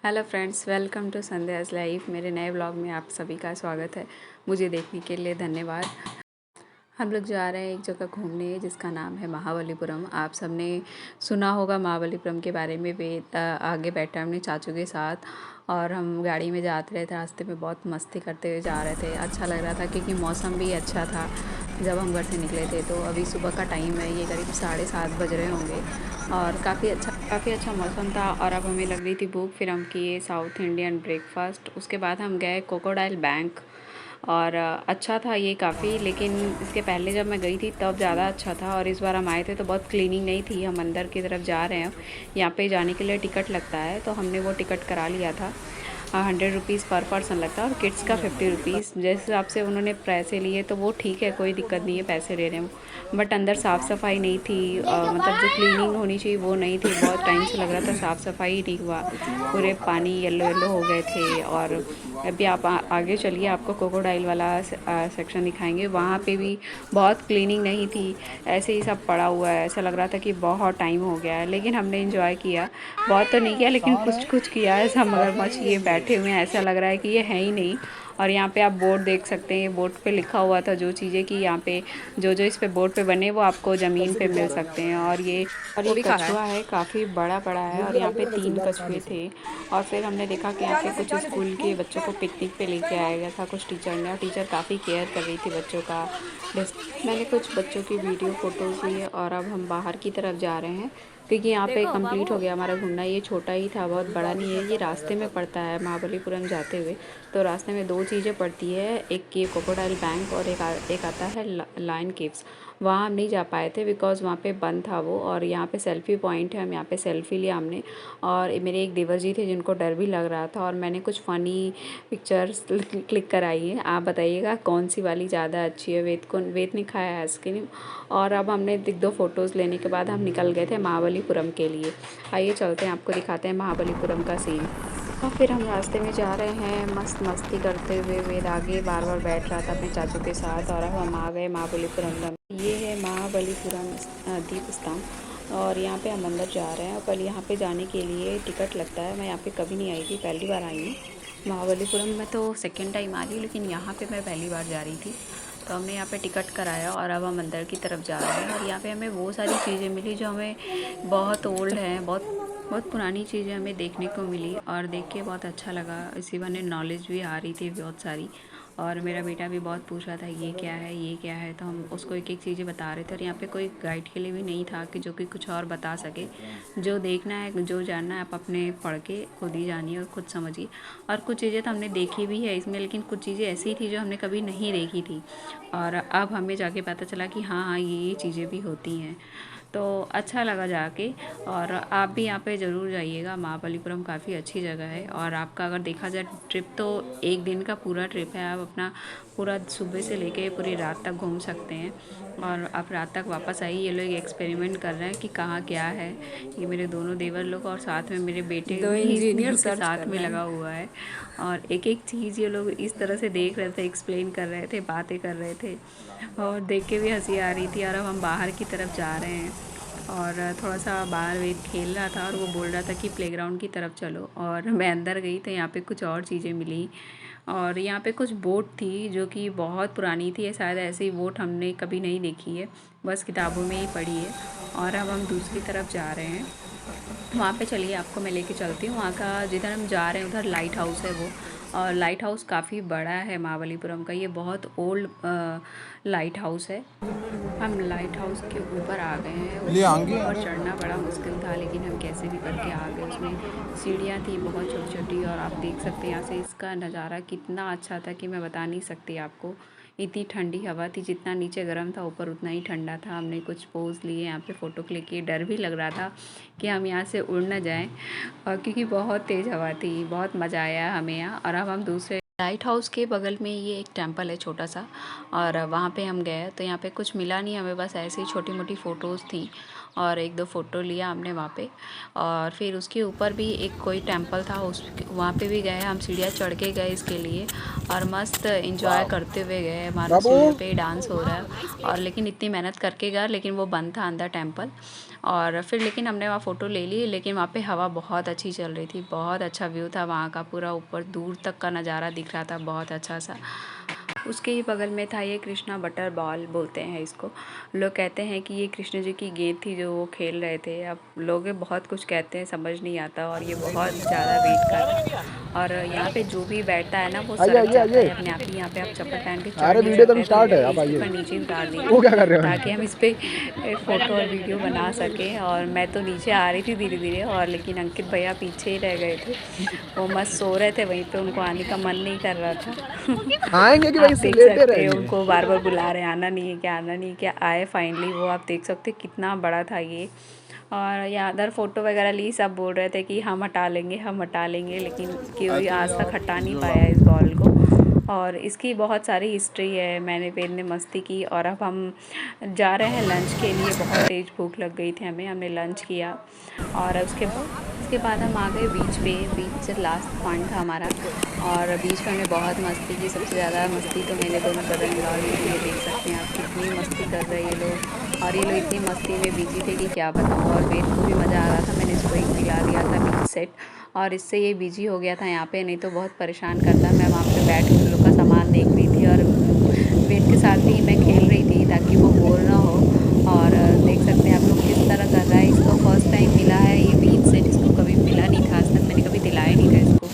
Hello friends, welcome to Sandhya's life. मेरे नए blog में आप सभी का स्वागत है। मुझे देखने के लिए धन्यवाद। हम लोग जा रहे हैं एक जगह घूमने जिसका नाम है महाबलीपुरम। आप सबने सुना होगा महाबलीपुरम के बारे में। वे आगे बैठा हमने चाचू के साथ और हम गाड़ी में जाते रहे थे। रास्ते में बहुत मस्ती करते हुए जा रहे थे। अच्छा लग रहा था क्योंकि मौसम भी अच्छा था जब हम घर से निकले थे। तो अभी सुबह का टाइम है, ये करीब 7:30 बज रहे होंगे और काफ़ी अच्छा मौसम था। और अब हमें लग रही थी भूख, फिर हम किए साउथ इंडियन ब्रेकफास्ट। उसके बाद हम गए क्रोकोडाइल बैंक और अच्छा था ये काफ़ी। लेकिन इसके पहले जब मैं गई थी तब ज़्यादा अच्छा था और इस बार हम आए थे तो बहुत क्लीनिंग नहीं थी। हम अंदर की तरफ जा रहे हैं, यहाँ पे जाने के लिए टिकट लगता है तो हमने वो टिकट करा लिया था। 100 रुपीज़ पर पर्सन लगता है और किड्स का 50 रुपीज़। जिस हिसाब से उन्होंने पैसे लिए तो वो ठीक है, कोई दिक्कत नहीं है पैसे ले रहे हैं। बट अंदर साफ़ सफाई नहीं थी, मतलब जो क्लीनिंग होनी चाहिए वो नहीं थी। बहुत टाइम से लग रहा था साफ़ सफाई ही नहीं हुआ, पूरे पानी येलो येलो हो गए थे। और अभी आप आगे चलिए, आपको क्रोकोडाइल वाला सेक्शन दिखाएंगे। वहाँ पे भी बहुत क्लीनिंग नहीं थी, ऐसे ही सब पड़ा हुआ है। ऐसा लग रहा था कि बहुत टाइम हो गया है, लेकिन हमने इंजॉय किया। बहुत तो नहीं किया लेकिन कुछ कुछ किया है। सब मगरमच्छ ये बैठे हुए हैं, ऐसा लग रहा है कि ये है ही नहीं। और यहाँ पे आप बोर्ड देख सकते हैं, बोर्ड पे लिखा हुआ था जो चीज़ें कि यहाँ पे जो जो इस पे बोर्ड पे बने वो आपको ज़मीन पे मिल सकते हैं। और ये कछुआ है, काफ़ी बड़ा बड़ा है और यहाँ पे 3 कछुए थे। और फिर हमने देखा कि यहाँ पे कुछ स्कूल के बच्चों को पिकनिक पे लेके आया गया था कुछ टीचर ने, और टीचर काफ़ी केयर कर रही थी बच्चों का। मैंने कुछ बच्चों की वीडियो फ़ोटोज़ ली और अब हम बाहर की तरफ जा रहे हैं क्योंकि यहाँ पे कंप्लीट हो गया हमारा घूमना। ये छोटा ही था, बहुत बड़ा नहीं है। ये रास्ते में पड़ता है महाबलीपुरम जाते हुए। तो रास्ते में 2 चीज़ें पड़ती है, एक ये क्रोकोडाइल बैंक और एक आता है लायन केव्स। वहाँ हम नहीं जा पाए थे बिकॉज़ वहाँ पे बंद था वो। और यहाँ पे सेल्फ़ी पॉइंट है, हम यहाँ पे सेल्फ़ी लिया हमने। और मेरे एक देवर जी थे जिनको डर भी लग रहा था और मैंने कुछ फ़नी पिक्चर्स क्लिक कराई है। आप बताइएगा कौन सी वाली ज़्यादा अच्छी है। वेद ने खाया आइसक्रीम। और अब हमने 1-2 फ़ोटोज़ लेने के बाद हम निकल गए थे महाबलीपुरम के लिए। आइए चलते हैं, आपको दिखाते हैं महाबलीपुरम का सीन। और फिर हम रास्ते में जा रहे हैं मस्त मस्ती करते हुए। वेद आगे बार बार बैठ रहा था अपने चाचू के साथ और अब हम आ गए महाबलीपुरम। ये है महाबलीपुरम दीप स्तंभ और यहाँ पे हम अंदर जा रहे हैं। पर यहाँ पे जाने के लिए टिकट लगता है। मैं यहाँ पे कभी नहीं आई थी, पहली बार आई हूँ महाबलीपुरम में। तो सेकेंड टाइम आ रही, लेकिन यहाँ पे मैं पहली बार जा रही थी। तो हमने यहाँ पे टिकट कराया और अब हम अंदर की तरफ जा रहे हैं। और यहाँ पे हमें वो सारी चीज़ें मिली जो हमें बहुत ओल्ड हैं, बहुत बहुत पुरानी चीज़ें हमें देखने को मिली और देख के बहुत अच्छा लगा। इसी बहाने नॉलेज भी आ रही थी बहुत सारी। और मेरा बेटा भी बहुत पूछ रहा था ये क्या है ये क्या है, तो हम उसको एक एक चीज़ें बता रहे थे। और यहाँ पे कोई गाइड के लिए भी नहीं था कि जो कि कुछ और बता सके। जो देखना है जो जानना है आप अपने पढ़ के खुद ही जानिए और खुद समझिए। और कुछ चीज़ें तो हमने देखी भी है इसमें, लेकिन कुछ चीज़ें ऐसी थी जो हमने कभी नहीं देखी थी। और अब हमें जाके पता चला कि हाँ हाँ ये चीज़ें भी होती हैं। तो अच्छा लगा जाके। और आप भी यहाँ पे ज़रूर जाइएगा। महाबलीपुरम काफ़ी अच्छी जगह है। और आपका अगर देखा जाए ट्रिप तो एक दिन का पूरा ट्रिप है। आप अपना पूरा सुबह से लेके पूरी रात तक घूम सकते हैं। और आप रात तक वापस आइए। ये लोग एक्सपेरिमेंट कर रहे हैं कि कहाँ क्या है। ये मेरे दोनों देवर लोग और साथ में मेरे बेटे भी इंजीनियर के साथ में लगा हुआ है। और एक एक चीज़ ये लोग इस तरह से देख रहे थे, एक्सप्लेन कर रहे थे, बातें कर रहे थे और देख के भी हंसी आ रही थी। और अब हम बाहर की तरफ जा रहे हैं और थोड़ा सा बाहर वेद खेल रहा था और वो बोल रहा था कि प्लेग्राउंड की तरफ चलो। और मैं अंदर गई तो यहाँ पे कुछ और चीज़ें मिली। और यहाँ पे कुछ बोट थी जो कि बहुत पुरानी थी। शायद ऐसी बोट हमने कभी नहीं देखी है, बस किताबों में ही पढ़ी है। और अब हम दूसरी तरफ जा रहे हैं। वहाँ पे चलिए आपको मैं लेके चलती हूँ। वहाँ का जिधर हम जा रहे हैं उधर लाइट हाउस है वो। और लाइट हाउस काफ़ी बड़ा है महाबलीपुरम का। ये बहुत ओल्ड लाइट हाउस है। हम लाइट हाउस के ऊपर आ गए हैं। उसके ऊपर चढ़ना बड़ा मुश्किल था, लेकिन हम कैसे भी करके आ गए। उसमें सीढ़ियाँ थी बहुत छोटी छोटी और आप देख सकते हैं यहाँ से इसका नज़ारा कितना अच्छा था कि मैं बता नहीं सकती आपको। इतनी ठंडी हवा थी, जितना नीचे गर्म था ऊपर उतना ही ठंडा था। हमने कुछ पोज लिए, यहाँ पे फ़ोटो क्लिक किए। डर भी लग रहा था कि हम यहाँ से उड़ ना जाएं, और क्योंकि बहुत तेज़ हवा थी। बहुत मज़ा आया हमें यहाँ। और अब हम दूसरे लाइट हाउस के बगल में ये एक टेंपल है छोटा सा, और वहाँ पे हम गए तो यहाँ पे कुछ मिला नहीं हमें, बस ऐसे ही छोटी मोटी फ़ोटोज़ थी। और 1-2 फ़ोटो लिया हमने वहाँ पे। और फिर उसके ऊपर भी एक कोई टेम्पल था, उस वहाँ पे भी गए हम, सीढ़ियाँ चढ़ के गए इसके लिए और मस्त एंजॉय करते हुए गए। हमारा सीढ़ियों पे डांस हो रहा है और लेकिन इतनी मेहनत करके गए, लेकिन वो बंद था अंदर टेम्पल। और फिर लेकिन हमने वहाँ फ़ोटो ले ली, लेकिन वहाँ पे हवा बहुत अच्छी चल रही थी, बहुत अच्छा व्यू था वहाँ का, पूरा ऊपर दूर तक का नज़ारा दिख रहा था बहुत अच्छा सा। उसके ही बगल में था ये कृष्णा बटर बॉल बोलते हैं इसको। लोग कहते हैं कि ये कृष्ण जी की गेंद थी जो वो खेल रहे थे। अब लोग बहुत कुछ कहते हैं, समझ नहीं आता, और ये बहुत ज़्यादा वेट का था। और यहाँ पे जो भी बैठता है ना वो आइए सरक आइए जाता है आइए। अपने आप ही। यहाँ पे आप चप्पल पहन के चढ़ अरे नहीं वीडियो तो सकते अभी हैं, तो स्टार्ट है, आप इसके आइए। ऊपर नीचे उतार वो क्या दिया कर रहे हो? ताकि हम इस पर फ़ोटो और वीडियो बना सकें। और मैं तो नीचे आ रही थी धीरे धीरे, और लेकिन अंकित भैया पीछे ही रह गए थे, वो मस्त सो रहे थे वहीं पे, उनको आने का मन नहीं कर रहा था। आएंगे कि आप भाई देख लेटे सकते हैं रहेंगे? उनको बार बार बुला रहे हैं, आना नहीं है क्या, आना नहीं है क्या। आए फाइनली वो, आप देख सकते हैं कितना बड़ा था ये। और यहाँ अदर फ़ोटो वगैरह ली, सब बोल रहे थे कि हम हटा लेंगे, हम हटा लेंगे, लेकिन कोई आज तक हटा नहीं पाया इस बॉल को। और इसकी बहुत सारी हिस्ट्री है, मैंने पेन ने मस्ती की। और अब हम जा रहे हैं लंच के लिए, बहुत तेज़ भूख लग गई थी हमें, हमने लंच किया। और उसके बाद हम आ गए बीच पे। बीच लास्ट पॉइंट था हमारा, और बीच में हमने बहुत मस्ती की। सबसे ज़्यादा मस्ती तो मेरे दोनों ब्रदर इन लॉ ने की है, देख सकते हैं आप कितनी मस्ती कर रहे हैं ये लोग। और ये लोग इतनी मस्ती में बिजी थे कि क्या बताऊँ। और वेद को भी मज़ा आ रहा था, मैंने इसको एक पिला दिया था मिक्स सेट, और इससे ये बिजी हो गया था यहाँ पे, नहीं तो बहुत परेशान करता। मैं वहाँ पे बैठ के उन लोग का सामान देख रही थी, और वेद के साथ भी मैं खेल रही थी ताकि वो बोर ना हो। और देख सकते हैं आप लोग किस तरह कर रहा है। इसको फर्स्ट टाइम मिला है ये बीच सेट, इसको कभी मिला नहीं था आज तक, मैंने कभी दिलाया नहीं था इसको।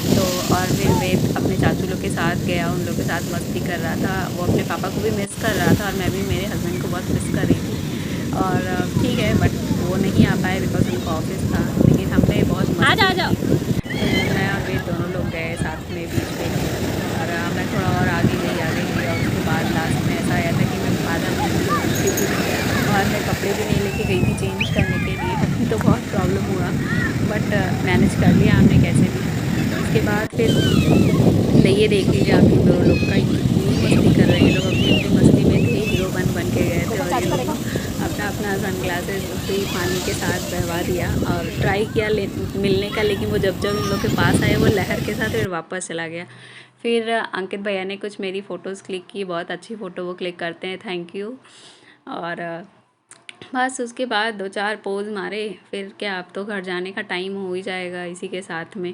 तो और फिर वेद अपने चाचू लोग के साथ गया, उन लोग के साथ मस्ती कर रहा था। वो अपने पापा को भी मिस कर रहा था, और मैं भी मेरे हस्बैंड को बहुत मिस कर रही थी। और ठीक है, बट वो नहीं आ पाए बिकॉज उनका ऑफिस था, लेकिन हमने बहुत मस्ती की। तो मैं और वेद दोनों लोग गए साथ में बीच पे, और मैं थोड़ा और आगे गई और उसके बाद लास्ट में ऐसा आया था कि मैं आधा और मैं कपड़े भी नहीं लेके गई थी चेंज करने के लिए, तो बहुत प्रॉब्लम हुआ, बट मैनेज कर लिया हमने कैसे भी। उसके बाद फिर ये देख लीजिए आप इन दोनों लोग का कितनी मस्ती कर रहे हैं। ये लोग अपनी अपनी मस्ती में थे, हीरो बन के गए थे, और ये लोग अपना अपना सन ग्लासेस उसी पानी के साथ बहवा दिया। और ट्राई किया मिलने का, लेकिन वो जब जब इन लोग के पास आए वो लहर के साथ फिर वापस चला गया। फिर अंकित भैया ने कुछ मेरी फ़ोटोज़ क्लिक की, बहुत अच्छी फ़ोटो वो क्लिक करते हैं, थैंक यू। और बस उसके बाद 2-4 पोज़ मारे, फिर क्या, अब तो घर जाने का टाइम हो ही जाएगा इसी के साथ में।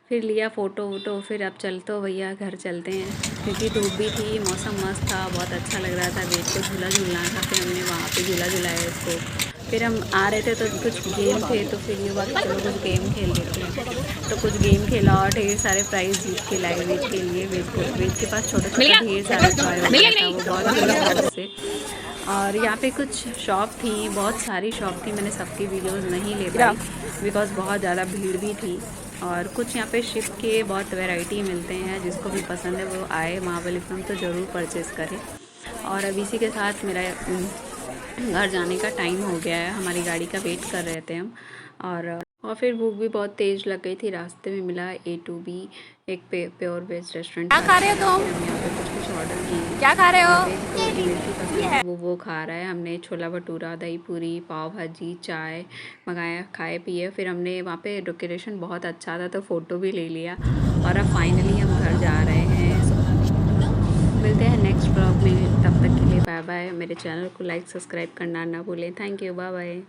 फिर लिया फ़ोटो वोटो, फिर अब चलते हो भैया घर चलते हैं, क्योंकि धूप भी थी, मौसम मस्त था, बहुत अच्छा लग रहा था। वेद को झूला झूलना था, फिर हमने वहाँ पे झूला झुलाया इसको। फिर हम आ रहे थे तो कुछ गेम थे, तो फिर ये हुआ कि चलो कुछ गेम खेल लेते हैं, तो कुछ गेम खेला और ढेर सारे प्राइज़ जीत के लाए वेद के लिए। वेद के पास छोटा छोटा ढेर सारा टॉय हो गया था, वो बहुत खुश था उससे। और यहाँ पे कुछ शॉप थी, बहुत सारी शॉप थी, मैंने सबकी वीडियोस नहीं ले पाई बिकॉज़ बहुत ज़्यादा भीड़ भी थी। और कुछ यहाँ पे शिप के बहुत वैरायटी मिलते हैं, जिसको भी पसंद है वो आए महाबलीपुरम तो ज़रूर परचेज़ करें। और अब इसी के साथ मेरा घर जाने का टाइम हो गया है, हमारी गाड़ी का वेट कर रहे थे हम। और फिर भूख भी बहुत तेज़ लग गई थी, रास्ते में मिला A2B, एक प्योर वेज रेस्टोरेंट। क्या खा रहे हो तुम? हम यहाँ पे कुछ ऑर्डर किए। क्या खा रहे हो? वो खा रहा है। हमने छोला भटूरा, दही पूरी, पाव भाजी, चाय मंगाया, खाए पिए। फिर हमने वहाँ पे डेकोरेशन बहुत अच्छा था तो फ़ोटो भी ले लिया, और अब फाइनली हम घर जा रहे हैं। मिलते हैं नेक्स्ट ब्लॉग में, तब तक के लिए बाय बाय। मेरे चैनल को लाइक सब्सक्राइब करना ना भूलें। Thank you, bye bye.